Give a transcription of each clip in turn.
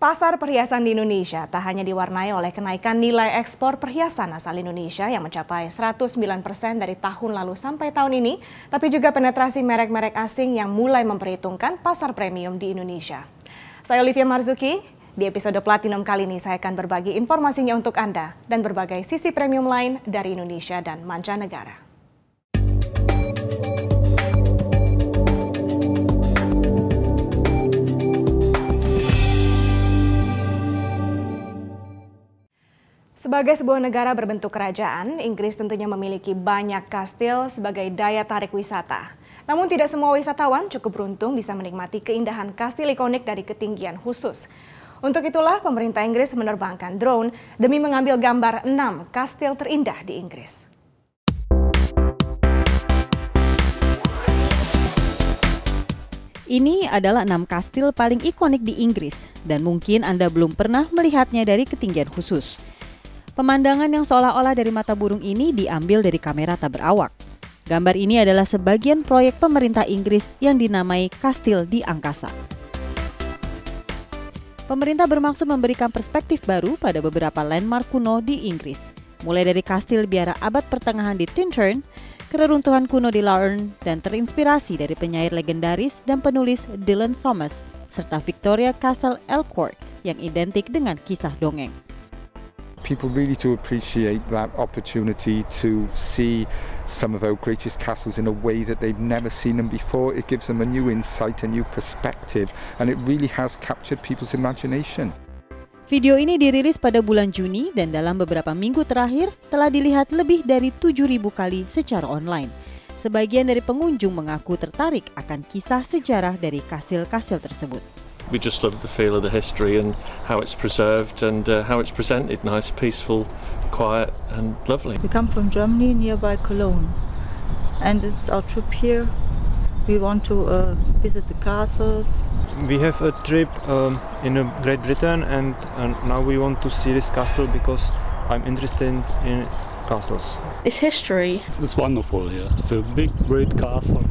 Pasar perhiasan di Indonesia tak hanya diwarnai oleh kenaikan nilai ekspor perhiasan asal Indonesia yang mencapai 109% dari tahun lalu sampai tahun ini, tapi juga penetrasi merek-merek asing yang mulai memperhitungkan pasar premium di Indonesia. Saya Olivia Marzuki, di episode Platinum kali ini saya akan berbagi informasinya untuk Anda dan berbagai sisi premium lain dari Indonesia dan mancanegara. Sebagai sebuah negara berbentuk kerajaan, Inggris tentunya memiliki banyak kastil sebagai daya tarik wisata. Namun tidak semua wisatawan cukup beruntung bisa menikmati keindahan kastil ikonik dari ketinggian khusus. Untuk itulah pemerintah Inggris menerbangkan drone demi mengambil gambar 6 kastil terindah di Inggris. Ini adalah 6 kastil paling ikonik di Inggris dan mungkin Anda belum pernah melihatnya dari ketinggian khusus. Pemandangan yang seolah-olah dari mata burung ini diambil dari kamera tak berawak. Gambar ini adalah sebagian proyek pemerintah Inggris yang dinamai Kastil di Angkasa. Pemerintah bermaksud memberikan perspektif baru pada beberapa landmark kuno di Inggris, mulai dari kastil biara abad pertengahan di Tintern, keruntuhan kuno di Larne, dan terinspirasi dari penyair legendaris dan penulis Dylan Thomas, serta Victoria Castle Elcourt yang identik dengan kisah dongeng. People really do appreciate that opportunity to see some of our greatest castles in a way that they've never seen them before. It gives them a new insight, a new perspective, and it really has captured people's imagination. Video ini dirilis pada bulan Juni dan dalam beberapa minggu terakhir telah dilihat lebih dari 7.000 kali secara online. Sebagian dari pengunjung mengaku tertarik akan kisah sejarah dari kastil-kastil tersebut. We just love the feel of the history and how it's preserved and how it's presented. Nice, peaceful, quiet and lovely. We come from Germany, nearby Cologne, and it's our trip here. We want to visit the castles. We have a trip in Great Britain and now we want to see this castle because I'm interested in castles. It's history. It's wonderful here. It's a big, great castle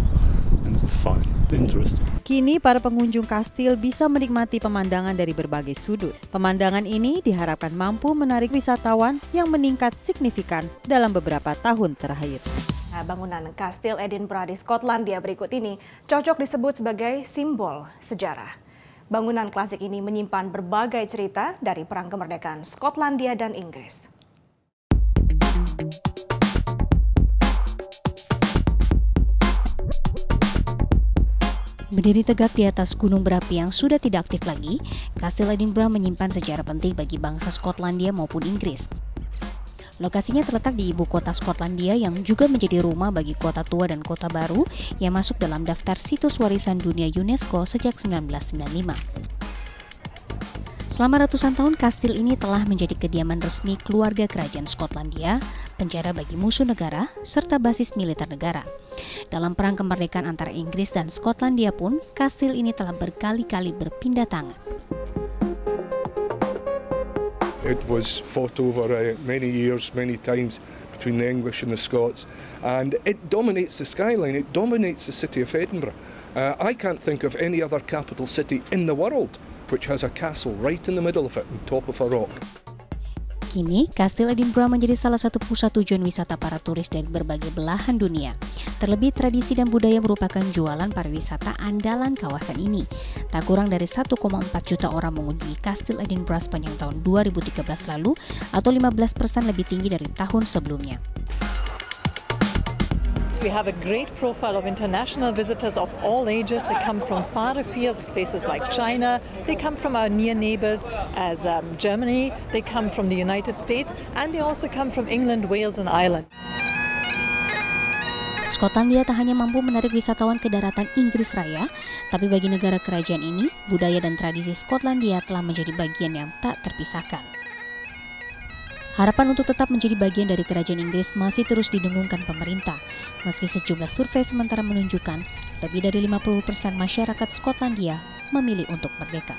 and it's fun. Interesting. Kini para pengunjung kastil bisa menikmati pemandangan dari berbagai sudut. Pemandangan ini diharapkan mampu menarik wisatawan yang meningkat signifikan dalam beberapa tahun terakhir. Bangunan Kastil Edinburgh di Skotlandia berikut ini cocok disebut sebagai simbol sejarah. Bangunan klasik ini menyimpan berbagai cerita dari perang kemerdekaan Skotlandia dan Inggris. Berdiri tegak di atas gunung berapi yang sudah tidak aktif lagi, Kastil Edinburgh menyimpan sejarah penting bagi bangsa Skotlandia maupun Inggris. Lokasinya terletak di ibu kota Skotlandia yang juga menjadi rumah bagi kota tua dan kota baru yang masuk dalam daftar situs warisan dunia UNESCO sejak 1995. Selama ratusan tahun, kastil ini telah menjadi kediaman resmi keluarga kerajaan Skotlandia, penjara bagi musuh negara, serta basis militer negara. Dalam perang kemerdekaan antara Inggris dan Skotlandia pun, kastil ini telah berkali-kali berpindah tangan. It was fought over many years, many times between the English and the Scots, and it dominates the skyline, it dominates the city of Edinburgh. I can't think of any other capital city in the world which has a castle right in the middle of it, on top of a rock. Kini, Kastil Edinburgh menjadi salah satu pusat tujuan wisata para turis dari berbagai belahan dunia. Terlebih tradisi dan budaya merupakan jualan pariwisata andalan kawasan ini. Tak kurang dari 1,4 juta orang mengunjungi Kastil Edinburgh sepanjang tahun 2013 lalu, atau 15% lebih tinggi dari tahun sebelumnya. We have a great profile of international visitors of all ages. They come from far afield, places like China. They come from our near neighbours as Germany. They come from the United States, and they also come from England, Wales and Ireland. Skotlandia tak hanya mampu menarik wisatawan ke daratan Inggris Raya, tapi bagi negara kerajaan ini, budaya dan tradisi Skotlandia telah menjadi bagian yang tak terpisahkan. Harapan untuk tetap menjadi bagian dari kerajaan Inggris masih terus didengungkan pemerintah, meski sejumlah survei sementara menunjukkan lebih dari 50% masyarakat Skotlandia memilih untuk merdeka.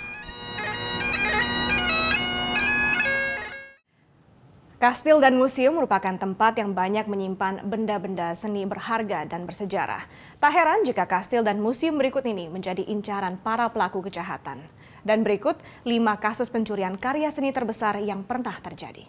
Kastil dan museum merupakan tempat yang banyak menyimpan benda-benda seni berharga dan bersejarah. Tak heran jika kastil dan museum berikut ini menjadi incaran para pelaku kejahatan. Dan berikut 5 kasus pencurian karya seni terbesar yang pernah terjadi.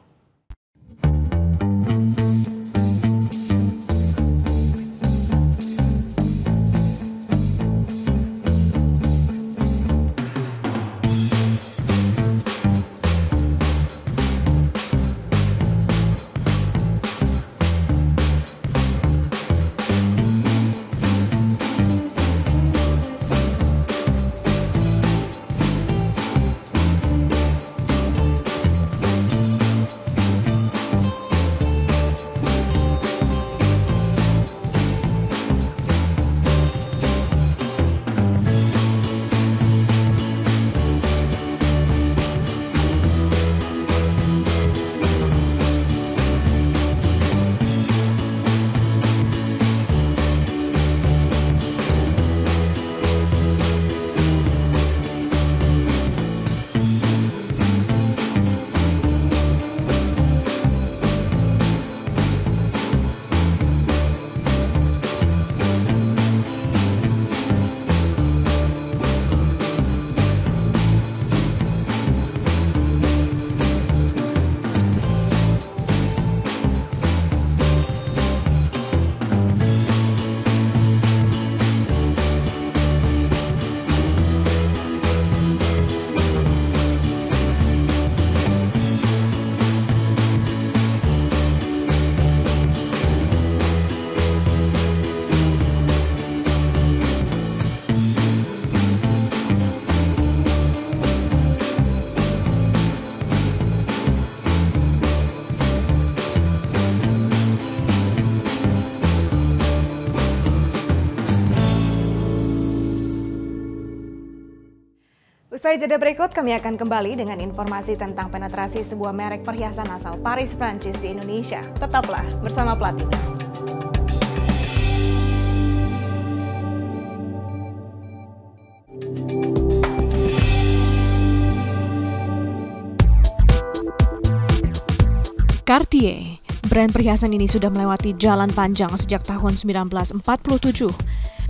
Usai jeda berikut, kami akan kembali dengan informasi tentang penetrasi sebuah merek perhiasan asal Paris, Prancis di Indonesia. Tetaplah bersama Platina. Cartier, brand perhiasan ini sudah melewati jalan panjang sejak tahun 1947.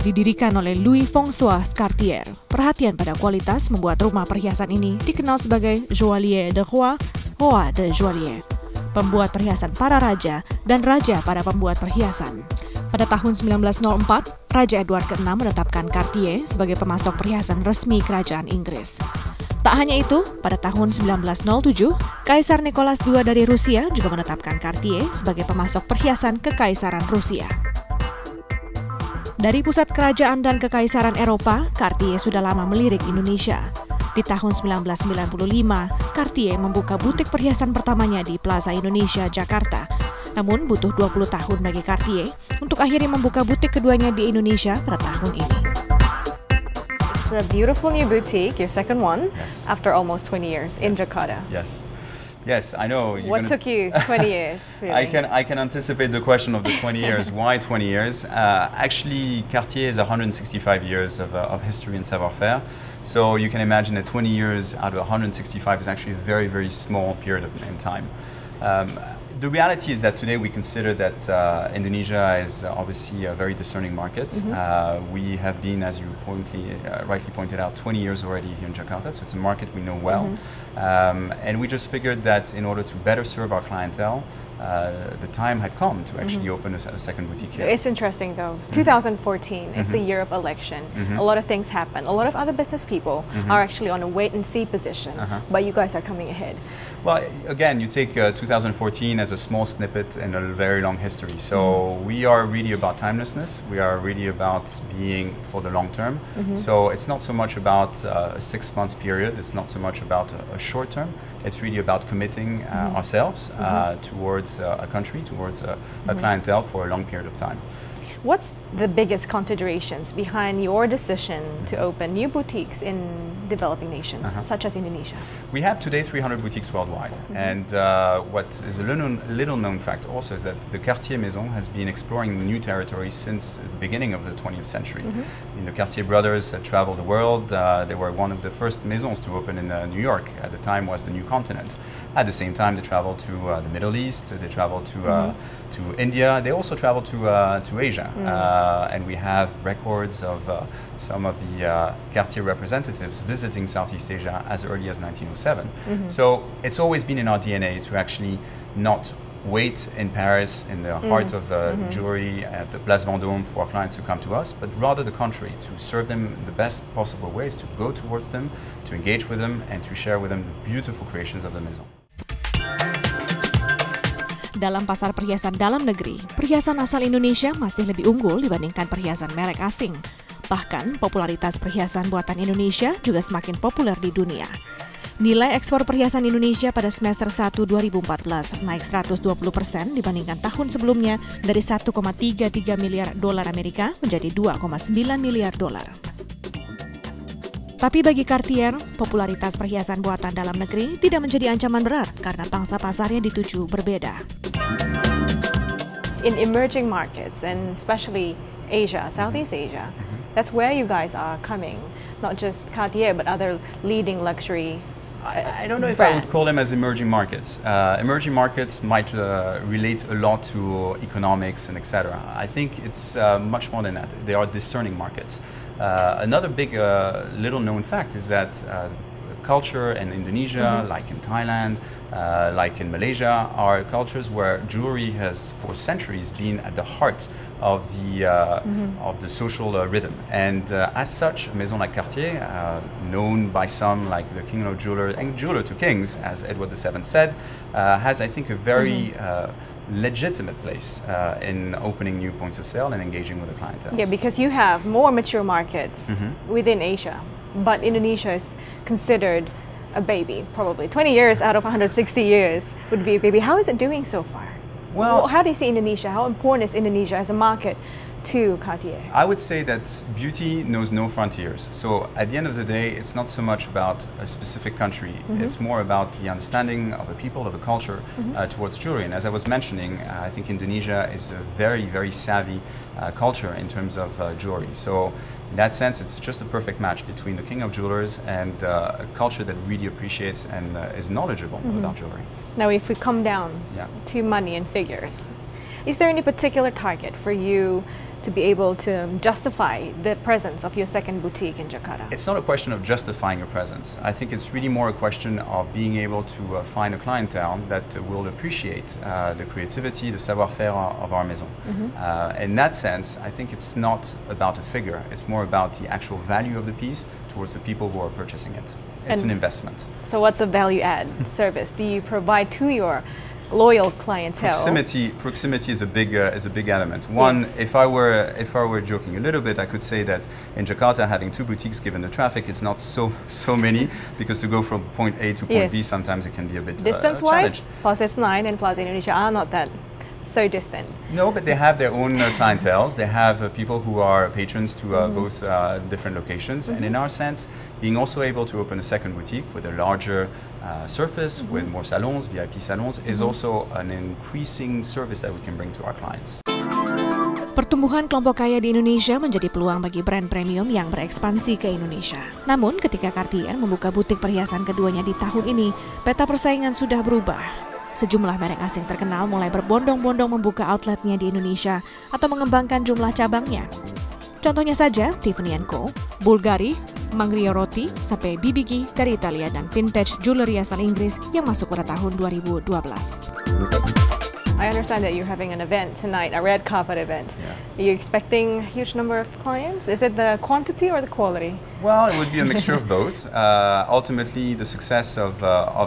Didirikan oleh Louis-François Cartier. Perhatian pada kualitas membuat rumah perhiasan ini dikenal sebagai Joaillier de Roi, Roi de Joaillier. Pembuat perhiasan para raja dan raja para pembuat perhiasan. Pada tahun 1904, Raja Edward ke-6 menetapkan Cartier sebagai pemasok perhiasan resmi kerajaan Inggris. Tak hanya itu, pada tahun 1907, Kaisar Nicholas II dari Rusia juga menetapkan Cartier sebagai pemasok perhiasan Kekaisaran Rusia. Dari pusat kerajaan dan kekaisaran Eropa, Cartier sudah lama melirik Indonesia. Di tahun 1995, Cartier membuka butik perhiasan pertamanya di Plaza Indonesia, Jakarta. Namun butuh 20 tahun bagi Cartier untuk akhirnya membuka butik keduanya di Indonesia pada tahun ini. It's a beautiful new boutique, your second one, yes, after almost 20 years in Jakarta. Yes. Yes, I know. What took you 20 years? Really? I can anticipate the question of the 20 years. Why 20 years? Actually, Cartier is 165 years of history and savoir-faire. So you can imagine that 20 years out of 165 is actually a very, very small period in time. The reality is that today we consider that Indonesia is obviously a very discerning market. We have been, as you rightly pointed out, 20 years already here in Jakarta, so it's a market we know well. And we just figured that in order to better serve our clientele, the time had come to actually open a second boutique here. It's interesting though. 2014 is the year of election. A lot of things happen. A lot of other business people are actually on a wait-and-see position, but you guys are coming ahead. Well, again, you take 2014 as a small snippet in a very long history. So we are really about timelessness. We are really about being for the long term. So it's not so much about a 6 months period. It's not so much about a short term. It's really about committing ourselves towards a country, towards a clientele for a long period of time. What's the biggest considerations behind your decision to open new boutiques in developing nations, such as Indonesia? We have today 300 boutiques worldwide. And what is a little known fact also is that the Cartier Maison has been exploring new territories since the beginning of the 20th century. The Cartier brothers had traveled the world. They were one of the first maisons to open in New York. At the time was the New Continent. At the same time, they traveled to the Middle East. They traveled to India. They also traveled to Asia. Asia. And we have records of some of the Cartier representatives visiting Southeast Asia as early as 1907. So it's always been in our DNA to actually not wait in Paris, in the heart of jewelry at the Place Vendôme for our clients to come to us, but rather the contrary, to serve them in the best possible ways, to go towards them, to engage with them, and to share with them the beautiful creations of the Maison. Dalam pasar perhiasan dalam negeri, perhiasan asal Indonesia masih lebih unggul dibandingkan perhiasan merek asing. Bahkan, popularitas perhiasan buatan Indonesia juga semakin populer di dunia. Nilai ekspor perhiasan Indonesia pada semester 1 2014 naik 120% dibandingkan tahun sebelumnya dari 1,33 miliar dolar Amerika menjadi 2,9 miliar dolar. Tapi bagi Cartier, popularitas perhiasan buatan dalam negeri tidak menjadi ancaman berat karena pangsa pasarnya dituju berbeda. In emerging markets and especially Asia, Southeast Asia, that's where you guys are coming, not just Cartier but other leading luxury I don't know if brands. I would call them as emerging markets. Emerging markets might relate a lot to economics and etc. I think it's much more than that. They are discerning markets. Another big little known fact is that culture in Indonesia, like in Thailand, like in Malaysia, are cultures where jewelry has for centuries been at the heart of the social rhythm. And as such, a maison like Cartier, known by some like the king of jewelers and jeweler to kings, as Edward VII said, has, I think, a very legitimate place in opening new points of sale and engaging with the clientele. Yeah, because you have more mature markets within Asia, but Indonesia is considered a baby, probably. 20 years out of 160 years would be a baby. How is it doing so far? Well, how do you see Indonesia? How important is Indonesia as a market to Cartier? I would say that beauty knows no frontiers. So at the end of the day, it's not so much about a specific country. It's more about the understanding of the people, of the culture towards jewelry. And as I was mentioning, I think Indonesia is a very, very savvy culture in terms of jewelry. So in that sense, it's just a perfect match between the king of jewelers and a culture that really appreciates and is knowledgeable about jewelry. Now, if we come down to money and figures, is there any particular target for you to be able to justify the presence of your second boutique in Jakarta? It's not a question of justifying your presence. I think it's really more a question of being able to find a clientele that will appreciate the creativity, the savoir-faire of our maison. In that sense, I think it's not about a figure. It's more about the actual value of the piece towards the people who are purchasing it. It's an investment. So what's a value-add service do you provide to your loyal clientele? Proximity is a big element. One, if I were joking a little bit, I could say that in Jakarta, having two boutiques, given the traffic, it's not so many, because to go from point A to point B, sometimes it can be a bit distance-wise, Plaza S9 and Plaza Indonesia are not that so distant. No, but they have their own clienteles. They have people who are patrons to both different locations. And in our sense, being also able to open a second boutique with a larger surface, with more salons, VIP salons, is also an increasing service that we can bring to our clients. Pertumbuhan kelompok kaya di Indonesia menjadi peluang bagi brand premium yang berekspansi ke Indonesia. Namun, ketika Cartier membuka butik perhiasan keduanya di tahun ini, peta persaingan sudah berubah. Sejumlah merek asing terkenal mulai berbondong-bondong membuka outletnya di Indonesia atau mengembangkan jumlah cabangnya. Contohnya saja Tiffany & Co, Bulgari, Mangriotti, sampai BBG dari Italia dan vintage jewelry asal Inggris yang masuk pada tahun 2012. I understand that you're having an event tonight, a red carpet event. Yeah. Are you expecting a huge number of clients? Is it the quantity or the quality? Well, it would be a mixture of both. Ultimately, the success of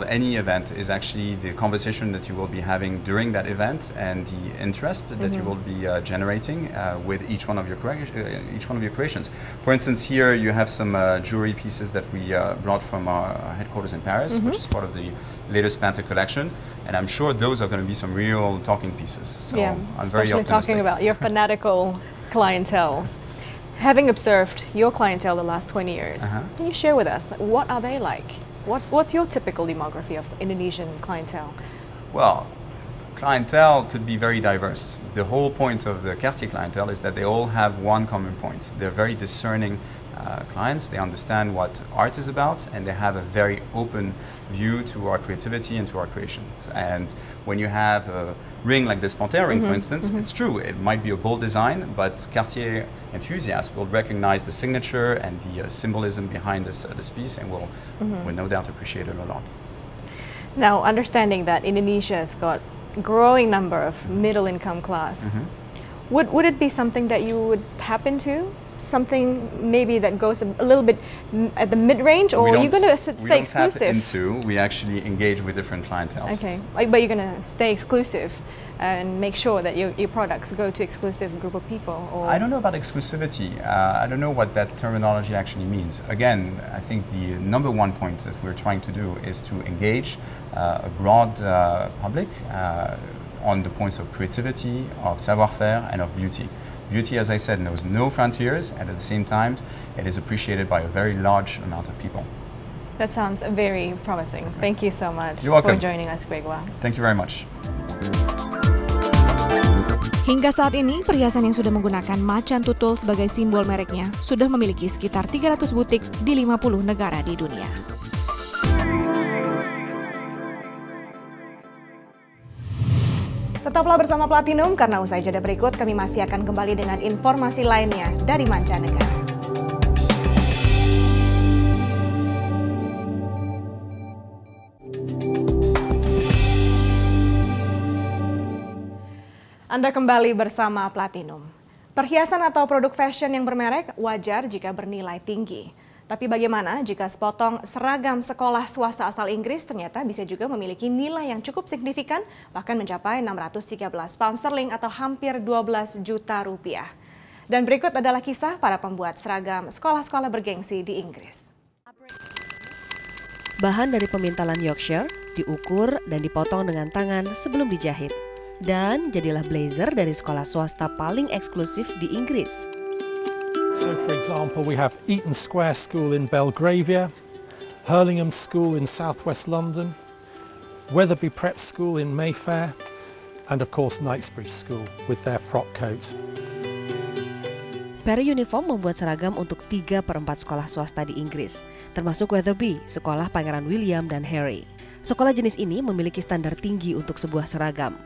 any event is actually the conversation that you will be having during that event and the interest that you will be generating with each one of your creations. For instance, here you have some jewelry pieces that we brought from our headquarters in Paris, which is part of the latest Panther collection, and I'm sure those are going to be some real talking pieces. So I'm very optimistic. Especially talking about your fanatical clientele. Having observed your clientele the last 20 years, can you share with us, what are they like? What's your typical demography of Indonesian clientele? Well, clientele could be very diverse. The whole point of the Cartier clientele is that they all have one common point. They're very discerning clients. They understand what art is about, and they have a very open view to our creativity and to our creations. And when you have a ring like this Panthère ring, for instance, it's true, it might be a bold design, but Cartier enthusiasts will recognize the signature and the symbolism behind this piece, and will no doubt appreciate it a lot. Now, understanding that Indonesia has got a growing number of middle-income class, would it be something that you would tap into? Something maybe that goes a little bit at the mid-range, or are you going to stay exclusive? We actually engage with different clientele. Okay, but you're going to stay exclusive and make sure that your products go to exclusive group of people? Or? I don't know about exclusivity. I don't know what that terminology actually means. Again, I think the number one point that we're trying to do is to engage a broad public on the points of creativity, of savoir-faire, and of beauty. Beauty, as I said, knows no frontiers, and at the same time, it is appreciated by a very large amount of people. That sounds very promising. Thank you so much for joining us, Grégoire. Thank you very much. Hingga saat ini, perhiasan yang sudah menggunakan macan tutul sebagai simbol mereknya sudah memiliki sekitar 300 butik di 50 negara di dunia. Tetaplah bersama Platinum karena usai jeda berikut kami masih akan kembali dengan informasi lainnya dari mancanegara. Anda kembali bersama Platinum. Perhiasan atau produk fashion yang bermerek wajar jika bernilai tinggi. Tapi bagaimana jika sepotong seragam sekolah swasta asal Inggris ternyata bisa juga memiliki nilai yang cukup signifikan, bahkan mencapai 613 pound sterling atau hampir 12 juta rupiah. Dan berikut adalah kisah para pembuat seragam sekolah-sekolah bergengsi di Inggris. Bahan dari pemintalan Yorkshire diukur dan dipotong dengan tangan sebelum dijahit. Dan jadilah blazer dari sekolah swasta paling eksklusif di Inggris. So, for example, we have Eaton Square School in Belgravia, Hurlingham School in southwest London, Wetherby Prep School in Mayfair, and of course Knightsbridge School with their frock coat. Perry Uniform membuat seragam untuk 3/4 sekolah swasta di Inggris, termasuk Wetherby, sekolah Pangeran William dan Harry. Sekolah jenis ini memiliki standar tinggi untuk sebuah seragam.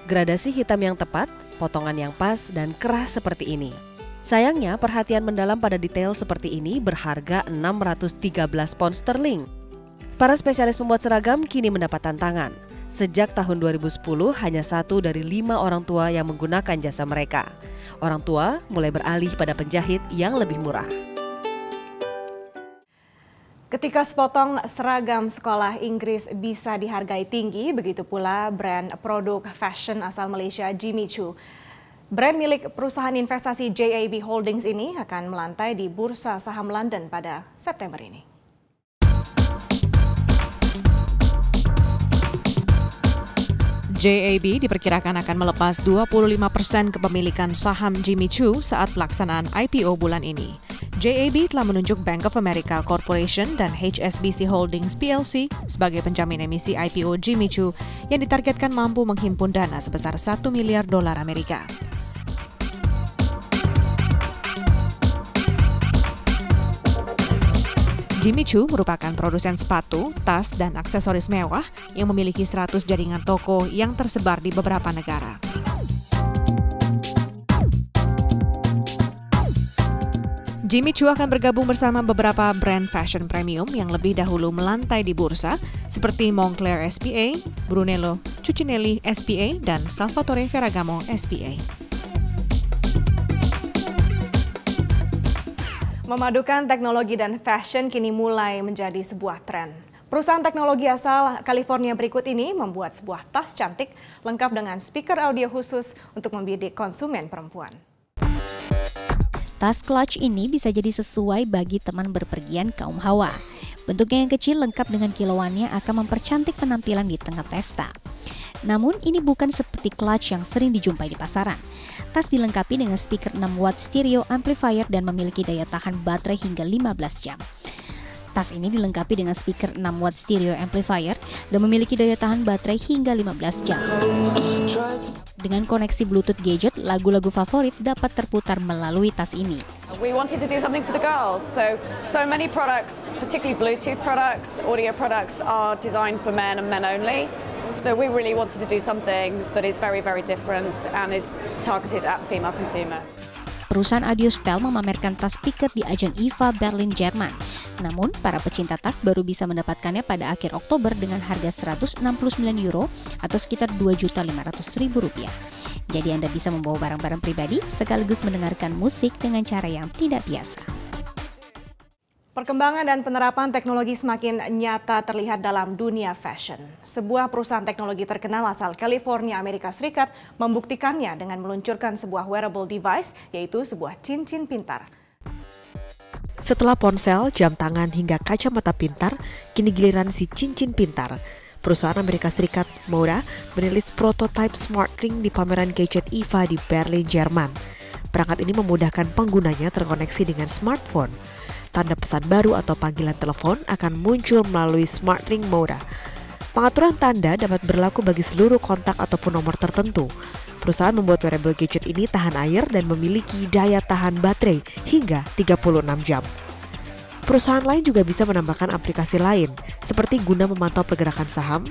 Gradasi hitam yang tepat, potongan yang pas, dan keras seperti ini. Sayangnya, perhatian mendalam pada detail seperti ini berharga 613 pound sterling. Para spesialis pembuat seragam kini mendapat tantangan. Sejak tahun 2010, hanya 1 dari 5 orang tua yang menggunakan jasa mereka. Orang tua mulai beralih pada penjahit yang lebih murah. Ketika sepotong seragam sekolah Inggris bisa dihargai tinggi, begitu pula brand produk fashion asal Malaysia Jimmy Choo. Brand milik perusahaan investasi JAB Holdings ini akan melantai di Bursa Saham London pada September ini. JAB diperkirakan akan melepas 25% kepemilikan saham Jimmy Choo saat pelaksanaan IPO bulan ini. JAB telah menunjuk Bank of America Corporation dan HSBC Holdings PLC sebagai penjamin emisi IPO Jimmy Choo yang ditargetkan mampu menghimpun dana sebesar $1 miliar Amerika. Jimmy Choo merupakan produsen sepatu, tas, dan aksesoris mewah yang memiliki 100 jaringan toko yang tersebar di beberapa negara. Jimmy Choo akan bergabung bersama beberapa brand fashion premium yang lebih dahulu melantai di bursa seperti Moncler SPA, Brunello Cucinelli SPA, dan Salvatore Ferragamo SPA. Memadukan teknologi dan fashion kini mulai menjadi sebuah tren. Perusahaan teknologi asal California berikut ini membuat sebuah tas cantik lengkap dengan speaker audio khusus untuk membidik konsumen perempuan. Tas clutch ini bisa jadi sesuai bagi teman berpergian kaum hawa. Bentuknya yang kecil lengkap dengan kilauannya akan mempercantik penampilan di tengah pesta. Namun ini bukan seperti clutch yang sering dijumpai di pasaran. Tas dilengkapi dengan speaker 6 watt stereo amplifier dan memiliki daya tahan baterai hingga 15 jam. Tas ini dilengkapi dengan speaker 6 watt stereo amplifier dan memiliki daya tahan baterai hingga 15 jam. Dengan koneksi Bluetooth gadget, lagu-lagu favorit dapat terputar melalui tas ini. We wanted to do something for the girls, so many products, particularly Bluetooth products, audio products, are designed for men and men only. So we really wanted to do something that is very, very different and is targeted at the female consumer. Perusahaan Audiostel memamerkan tas speaker di ajang IFA Berlin, Jerman. Namun, para pecinta tas baru bisa mendapatkannya pada akhir Oktober dengan harga €169 atau sekitar Rp2.500.000. Jadi Anda bisa membawa barang-barang pribadi sekaligus mendengarkan musik dengan cara yang tidak biasa. Perkembangan dan penerapan teknologi semakin nyata terlihat dalam dunia fashion. Sebuah perusahaan teknologi terkenal asal California, Amerika Serikat membuktikannya dengan meluncurkan sebuah wearable device, yaitu sebuah cincin pintar. Setelah ponsel, jam tangan hingga kacamata pintar, kini giliran si cincin pintar. Perusahaan Amerika Serikat Moda merilis prototipe smart ring di pameran gadget IFA di Berlin, Jerman. Perangkat ini memudahkan penggunanya terkoneksi dengan smartphone. Tanda pesan baru atau panggilan telepon akan muncul melalui smart ring Moda. Pengaturan tanda dapat berlaku bagi seluruh kontak ataupun nomor tertentu. Perusahaan membuat wearable gadget ini tahan air dan memiliki daya tahan baterai hingga 36 jam. Perusahaan lain juga bisa menambahkan aplikasi lain, seperti guna memantau pergerakan saham,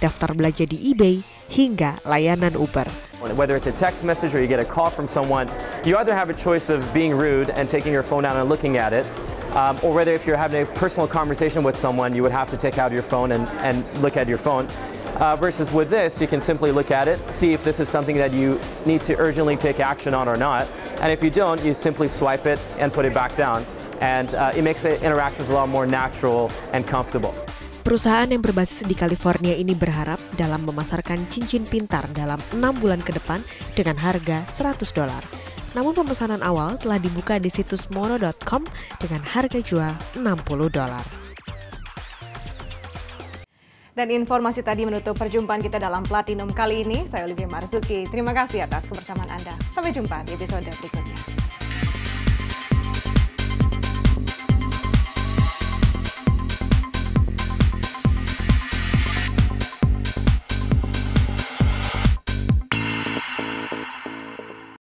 daftar belanja di eBay, hingga layanan Uber. Whether it's a text message or you get a call from someone, you either have a choice of being rude and taking your phone out and looking at it, or whether if you're having a personal conversation with someone, you would have to take out your phone and look at your phone. Versus with this, you can simply look at it, see if this is something that you need to urgently take action on or not. And if you don't, you simply swipe it and put it back down. And it makes the interactions a lot more natural and comfortable. Perusahaan yang berbasis di California ini berharap dalam memasarkan cincin pintar dalam 6 bulan ke depan dengan harga $100. Namun pemesanan awal telah dibuka di situs mono.com dengan harga jual $60. Dan informasi tadi menutup perjumpaan kita dalam Platinum kali ini. Saya Olivia Marzuki. Terima kasih atas kebersamaan Anda. Sampai jumpa di episode berikutnya.